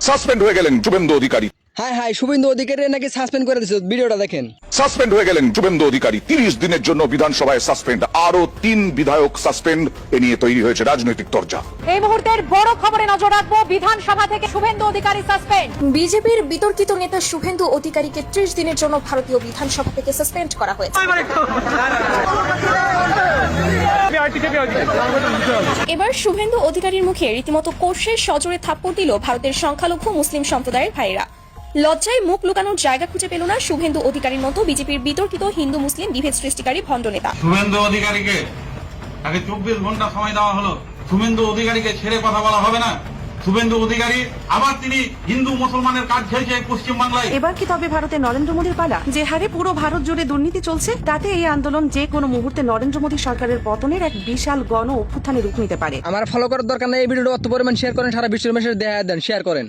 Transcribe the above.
Suspend হয়ে গেলেন Suvendu Adhikari. High Suvendu Adhikari নাকি সাসপেন্ড করে দিয়েছে, ভিডিওটা দেখেন। সাসপেন্ড হয়ে গেলেন শুভেন্দু অধিকারী, 30 দিনের জন্য বিধানসভায় সাসপেন্ড, আরো 3 বিধায়ক সাসপেন্ড। এ নিয়ে তৈরি হয়েছে রাজনৈতিক তরজা। এই মুহূর্তের বড় খবরে নজর রাখবো, বিধানসভা থেকে শুভেন্দু অধিকারী সাসপেন্ড। বিজেপির বিতর্কিত নেতা শুভেন্দু অধিকারীকে 30 দিনের জন্য ভারতীয় বিধানসভা থেকে সাসপেন্ড করা হয়েছে। এবার শুভেন্দু অধিকারীর মুখে রীতিমতো কোর্শের সজোরে থাপ্পড় দিল ভারতের সংখ্যালঘু মুসলিম সম্প্রদায়ের ভাইরা। লজ্জায় মুখ লুকানোর জায়গা খুঁজে পেল না শুভেন্দু অধিকারীর মতো বিজেপির বিতর্কিত হিন্দু মুসলিম বিভেদ সৃষ্টিকারী ভণ্ড নেতা। শুভেন্দু অধিকারীকে তাকে 24 ঘন্টা সময় দেওয়া হলো, শুভেন্দু অধিকারীকে ছেড়ে কথা বলা হবে না। শুভেন্দু অধিকারী আবার তিনি হিন্দু মুসলমানের কাজ খেয়েছে পশ্চিমবাংলায়। এবার কি তবে ভারতে নরেন্দ্র মোদীর পালা? যে হারে পুরো ভারত জুড়ে দুর্নীতি চলছে, তাতে এই আন্দোলন যে কোনো মুহূর্তে নরেন্দ্র মোদী সরকারের পতনের এক বিশাল গণ অভ্যুত্থানে রূপ নিতে পারে। আমার ফলো করার দরকার নেই, এই ভিডিওটা অত পরিমাণ শেয়ার করেন, সারা বিশ্বের মানুষের দেখা দেন, শেয়ার করেন।